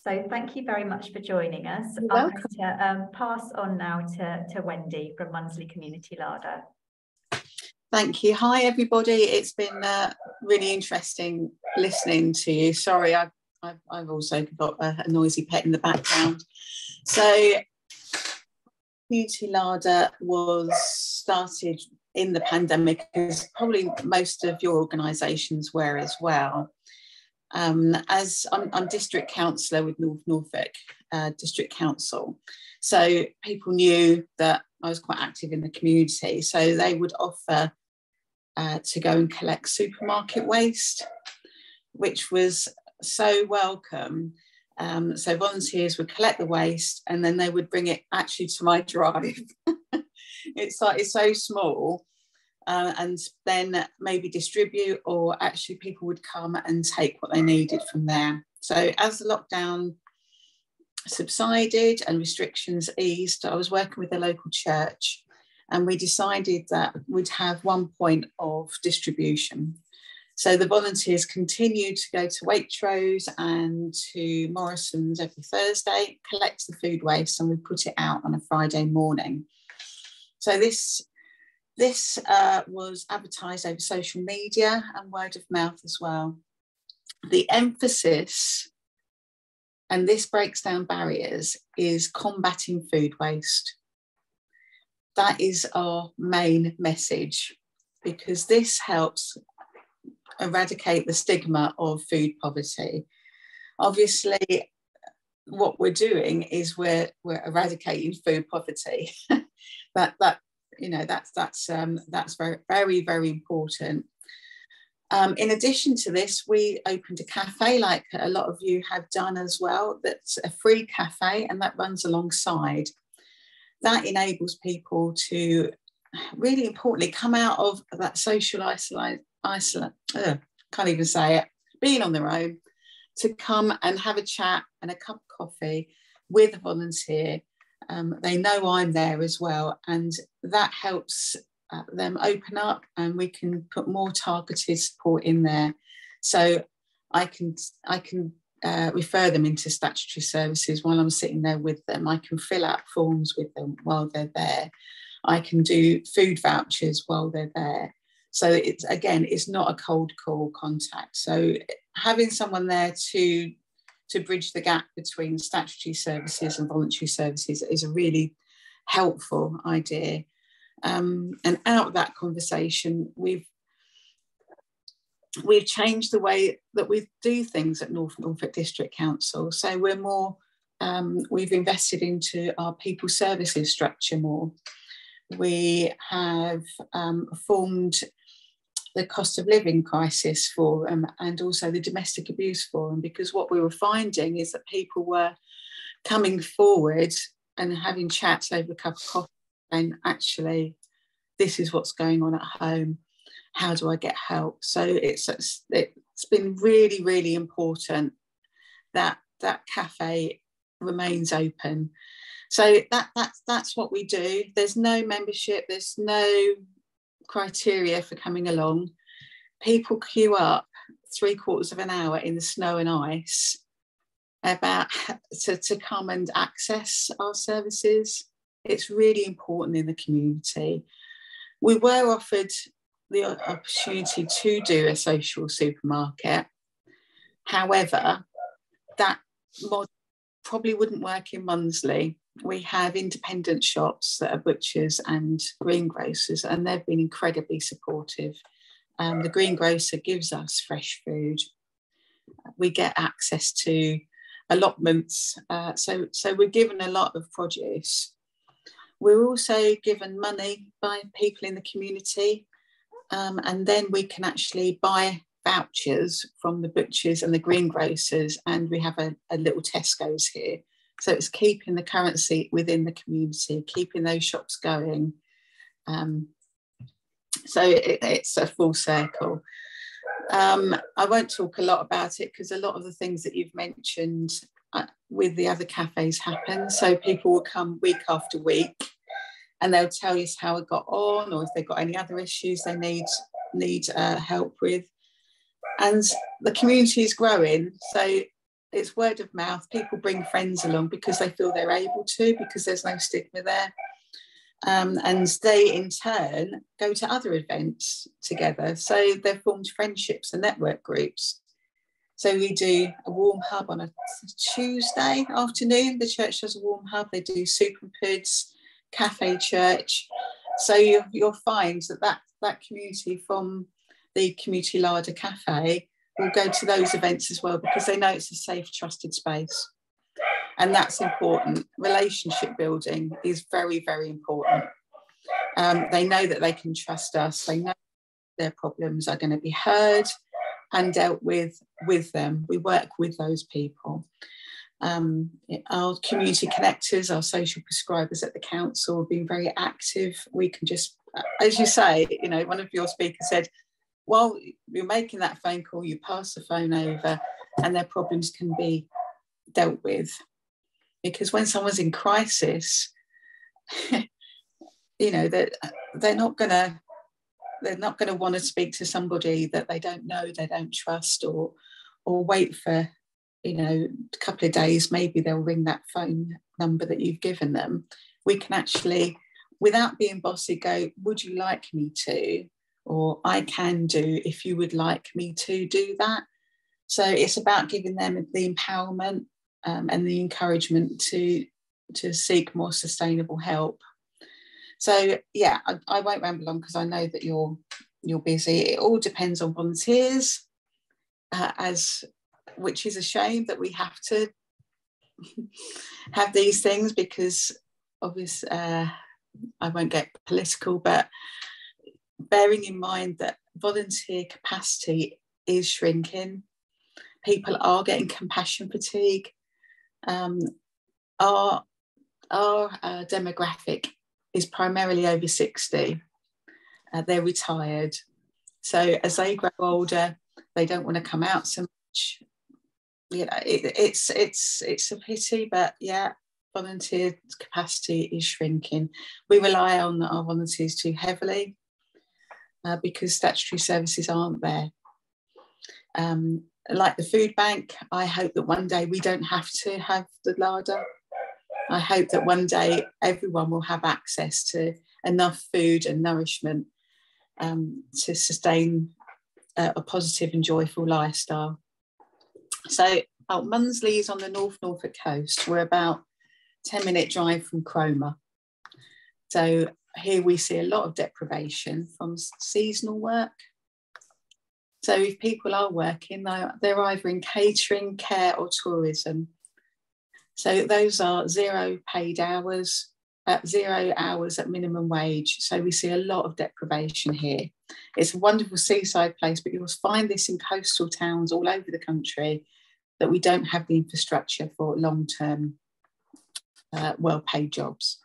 So thank you very much for joining us. You're I'm welcome. going to pass on now to Wendy from Mundesley Community Larder. Thank you. Hi, everybody. It's been really interesting listening to you. Sorry, I've also got a noisy pet in the background. So Community Larder was started in the pandemic, as probably most of your organisations were as well. As I'm district councillor with Norfolk District Council, so people knew that I was quite active in the community, so they would offer to go and collect supermarket waste, which was so welcome. So volunteers would collect the waste and then they would bring it actually to my drive. It's so small. And then maybe distribute, or actually people would come and take what they needed from there. So as the lockdown subsided and restrictions eased, I was working with the local church and we decided that we'd have one point of distribution. So the volunteers continued to go to Waitrose and to Morrison's every Thursday, collect the food waste, and we put it out on a Friday morning. So this was advertised over social media and word of mouth as well. The emphasis, and this breaks down barriers, is combating food waste. That is our main message, because this helps eradicate the stigma of food poverty. Obviously, what we're doing is we're eradicating food poverty. That's very, very important. In addition to this, we opened a cafe, like a lot of you have done as well. That's a free cafe, and that runs alongside. That enables people to, really importantly, come out of that social can't even say it, being on their own, to come and have a chat and a cup of coffee with a volunteer. They know I'm there as well, and that helps them open up, and we can put more targeted support in there. So I can refer them into statutory services while I'm sitting there with them. I can fill out forms with them while they're there. I can do food vouchers while they're there. So it's not a cold call contact. So having someone there to bridge the gap between statutory services and voluntary services is a really helpful idea. And out of that conversation, we've changed the way that we do things at Norfolk District Council. So we're more, we've invested into our people services structure more. We have formed the cost of living crisis forum and also the domestic abuse forum, because what we were finding is that people were coming forward and having chats over a cup of coffee, and actually this is what's going on at home, how do I get help? So it's been really, really important that that cafe remains open. So that's what we do. There's no membership, there's no criteria for coming along. People queue up 3/4 of an hour in the snow and ice to come and access our services. It's really important in the community. We were offered the opportunity to do a social supermarket. However, that model probably wouldn't work in Mundesley. We have independent shops that are butchers and greengrocers, and they've been incredibly supportive. The greengrocer gives us fresh food. We get access to allotments, so we're given a lot of produce. We're also given money by people in the community, and then we can actually buy vouchers from the butchers and the greengrocers, and we have a little Tesco's here. So it's keeping the currency within the community, keeping those shops going. So it's a full circle. I won't talk a lot about it because a lot of the things that you've mentioned with the other cafes happen. So people will come week after week and they'll tell us how it got on, or if they've got any other issues they need help with. And the community is growing. So it's word of mouth. People bring friends along because they feel they're able to, because there's no stigma there. And they in turn go to other events together. So they've formed friendships and network groups. So we do a warm hub on a Tuesday afternoon. The church does a warm hub. They do soup and puds, cafe church. So you'll find that community from the Community Larder Cafe will go to those events as well, because they know it's a safe, trusted space. And that's important. Relationship building is very, very important. They know that they can trust us. They know their problems are going to be heard and dealt with them. We work with those people. Our community connectors, our social prescribers at the council have been very active. We can just, as you say, you know, one of your speakers said, while you're making that phone call, you pass the phone over and their problems can be dealt with. Because when someone's in crisis, you know, that they're not going to want to speak to somebody that they don't know, they don't trust, or wait for, you know, a couple of days. Maybe they'll ring that phone number that you've given them. We can actually, without being bossy, go, would you like me to? Or I can do if you would like me to do that. So it's about giving them the empowerment and the encouragement to seek more sustainable help. So yeah, I won't ramble on because I know that you're busy. It all depends on volunteers, which is a shame that we have to have these things, because obviously I won't get political, but bearing in mind that volunteer capacity is shrinking, people are getting compassion fatigue. Our demographic is primarily over 60. They're retired. So as they grow older, they don't want to come out so much. You know, it's a pity, but yeah, volunteer capacity is shrinking. We rely on our volunteers too heavily because statutory services aren't there. Like the food bank, I hope that one day we don't have to have the larder. I hope that one day everyone will have access to enough food and nourishment to sustain a positive and joyful lifestyle. So Mundesley is on the North Norfolk coast. We're about 10-minute drive from Cromer. So here we see a lot of deprivation from seasonal work. So if people are working, they're either in catering, care or tourism. So those are 0 paid hours, 0 hours at minimum wage. So we see a lot of deprivation here. It's a wonderful seaside place, but you'll find this in coastal towns all over the country, that we don't have the infrastructure for long-term, well-paid jobs.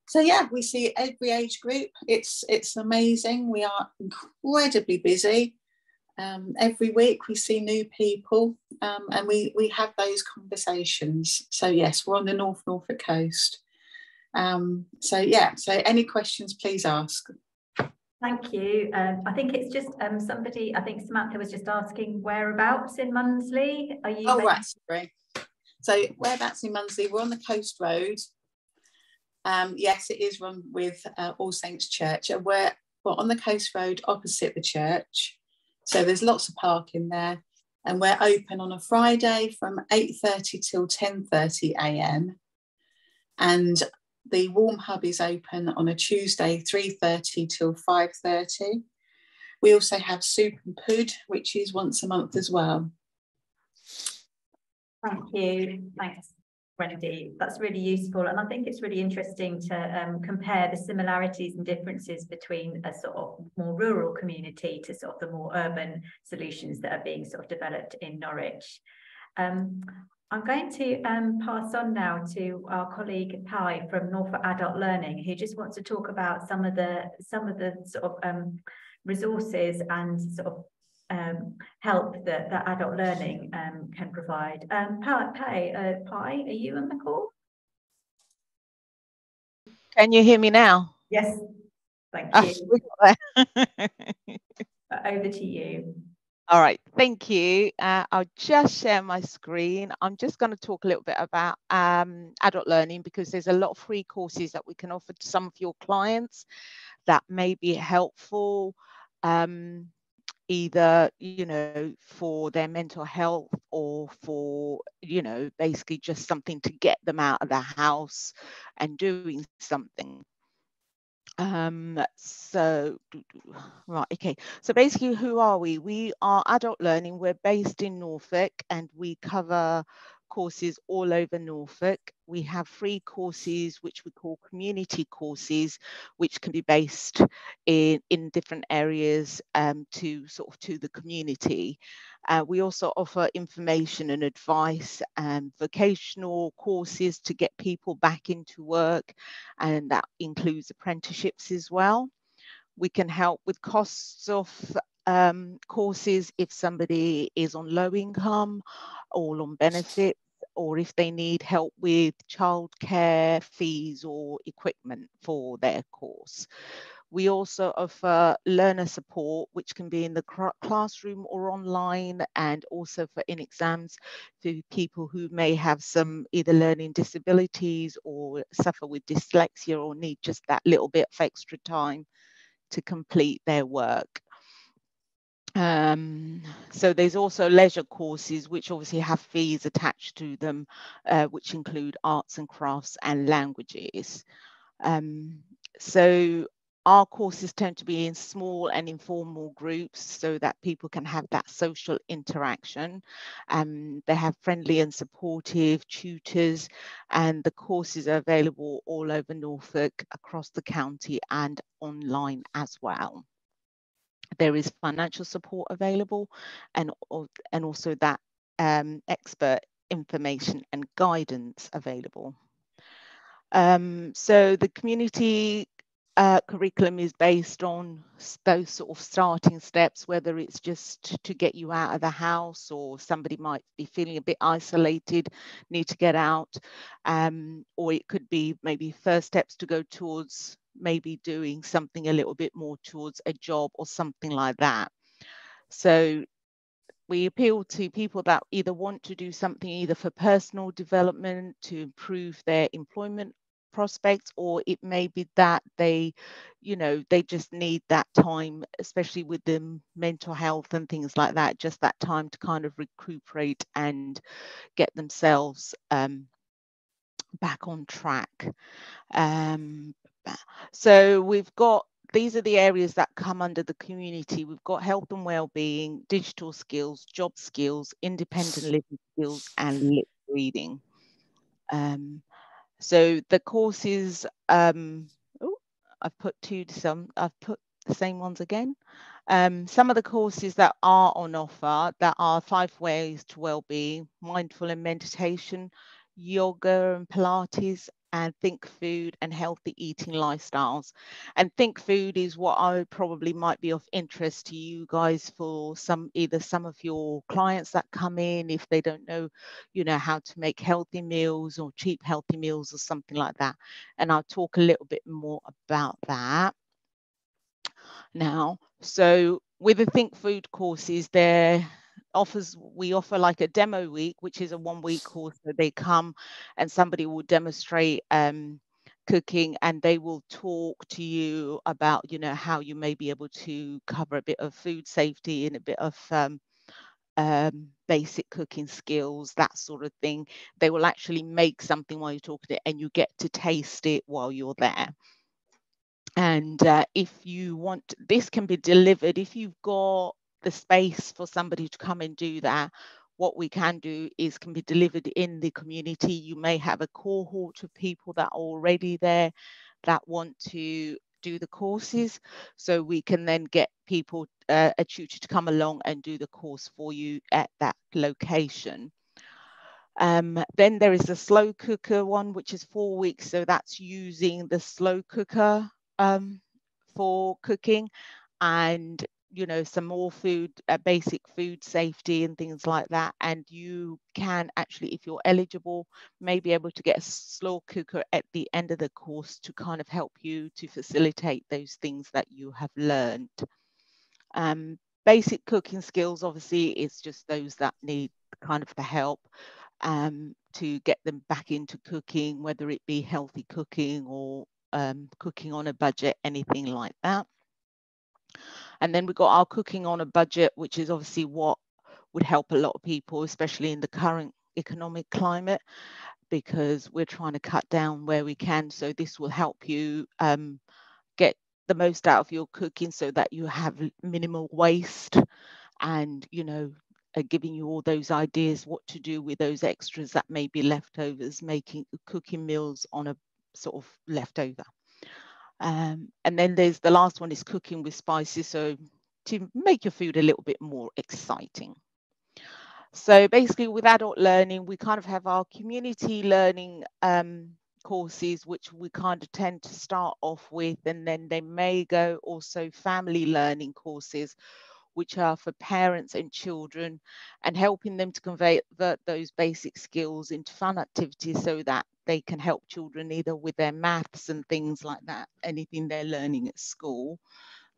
So yeah, we see every age group. It's amazing. We are incredibly busy. Every week we see new people and we have those conversations. So yes, we're on the North Norfolk coast. So yeah, so any questions, please ask. Thank you. I think it's just somebody, I think Samantha was just asking whereabouts in Mundesley. Are you? Oh, right, sorry. So whereabouts in Mundesley? We're on the coast road. Yes, it is run with All Saints Church. And we're on the coast road opposite the church. So there's lots of parking there. And we're open on a Friday from 8:30 till 10:30 a.m. And the warm hub is open on a Tuesday, 3:30 till 5:30. We also have soup and pud, which is once a month as well. Thank you. Thanks, Wendy. That's really useful. And I think it's really interesting to compare the similarities and differences between a sort of more rural community to sort of the more urban solutions that are being sort of developed in Norwich. I'm going to pass on now to our colleague Pi from Norfolk Adult Learning, who just wants to talk about some of the sort of resources and sort of help that adult learning can provide. Pi, are you on the call? Can you hear me now? Yes, thank you. Over to you. All right, thank you. I'll just share my screen. I'm just going to talk a little bit about adult learning, because there's a lot of free courses that we can offer to some of your clients that may be helpful, either, you know, for their mental health, or for, you know, basically just something to get them out of the house and doing something. Right, okay, so basically, who are we? We are Adult Learning. We're based in Norfolk, and we cover courses all over Norfolk. We have free courses which we call community courses, which can be based in different areas, to the community. We also offer information and advice and vocational courses to get people back into work, and that includes apprenticeships as well. We can help with costs of courses if somebody is on low income or on benefits, or if they need help with childcare fees or equipment for their course. We also offer learner support, which can be in the classroom or online, and also for in exams for people who may have some either learning disabilities or suffer with dyslexia, or need just that little bit of extra time to complete their work. So there's also leisure courses, which obviously have fees attached to them, which include arts and crafts and languages. So our courses tend to be in small and informal groups, so that people can have that social interaction. They have friendly and supportive tutors, and the courses are available all over Norfolk, across the county, and online as well. There is financial support available, and also that expert information and guidance available. So the community curriculum is based on those sort of starting steps, whether it's just to get you out of the house, or somebody might be feeling a bit isolated, need to get out, or it could be maybe first steps to go towards maybe doing something a little bit more towards a job or something like that. So we appeal to people that either want to do something either for personal development, to improve their employment prospects, or it may be that they, you know, they just need that time, especially with the mental health and things like that, just that time to kind of recuperate and get themselves back on track. So we've got, these are the areas that come under the community. We've got health and well-being, digital skills, job skills, independent living skills, and lip reading. So the courses, I've put the same ones again. Some of the courses that are on offer, that are 5 ways to well-being, mindful and meditation, yoga and Pilates, and think food and healthy eating lifestyles. And think food is what I probably might be of interest to you guys, for either some of your clients that come in, if they don't know, you know, how to make healthy meals or cheap healthy meals or something like that. And I'll talk a little bit more about that now. So with the Think Food courses, we offer like a demo week, which is a 1-week course where they come and somebody will demonstrate cooking, and they will talk to you about, you know, how you may be able to cover a bit of food safety and a bit of basic cooking skills, that sort of thing. They will actually make something while you're talking it, and you get to taste it while you're there. And if you want, this can be delivered, if you've got the space for somebody to come and do that, what we can do is can be delivered in the community. You may have a cohort of people that are already there that want to do the courses, so we can then get people, a tutor, to come along and do the course for you at that location. Then there is a slow cooker one, which is 4 weeks, so that's using the slow cooker for cooking, and, you know, some more food, basic food safety and things like that. And you can actually, if you're eligible, may be able to get a slow cooker at the end of the course to kind of help you to facilitate those things that you have learned. basic cooking skills, obviously, it's just those that need kind of the help to get them back into cooking, whether it be healthy cooking or cooking on a budget, anything like that. And then we've got our cooking on a budget, which is obviously what would help a lot of people, especially in the current economic climate, because we're trying to cut down where we can. So this will help you get the most out of your cooking so that you have minimal waste, and, you know, giving you all those ideas what to do with those extras that may be leftovers, making cooking meals on a sort of leftover. And then there's the last one is cooking with spices, so to make your food a little bit more exciting. So basically with adult learning, we kind of have our community learning courses, which we kind of tend to start off with, and then they may go also family learning courses, which are for parents and children, and helping them to convert those basic skills into fun activities so that they can help children either with their maths and things like that, anything they're learning at school.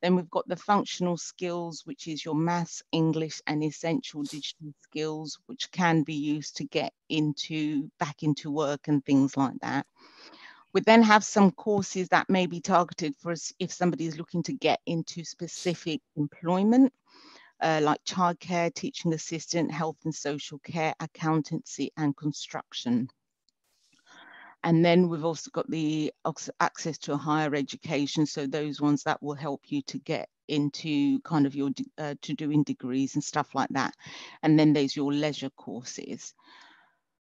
Then we've got the functional skills, which is your maths, English, and essential digital skills, which can be used to get back into work and things like that. We then have some courses that may be targeted for us if somebody is looking to get into specific employment, like childcare, teaching assistant, health and social care, accountancy, and construction. And then we've also got the access to a higher education. So those ones that will help you to get into kind of your to doing degrees and stuff like that. And then there's your leisure courses.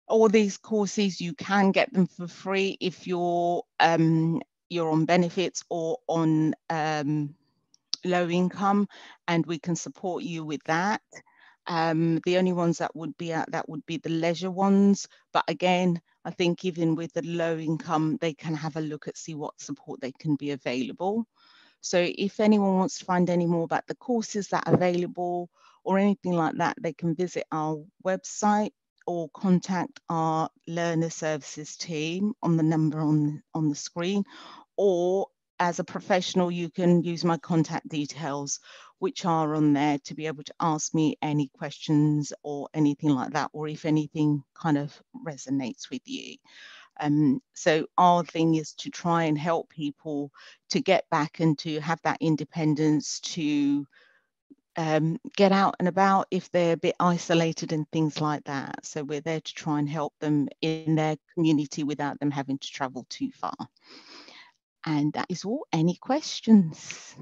All these courses, you can get them for free if you're on benefits or on low income, and we can support you with that. The only ones that would be the leisure ones, but again, I think even with the low income, they can have a look at see what support they can be available. So if anyone wants to find any more about the courses that are available or anything like that, they can visit our website or contact our learner services team on the number on the screen, or as a professional, you can use my contact details, which are on there, to be able to ask me any questions or anything like that, or if anything kind of resonates with you. So our thing is to try and help people to get back and to have that independence, to get out and about if they're a bit isolated and things like that. So we're there to try and help them in their community without them having to travel too far. And that is all. Any questions?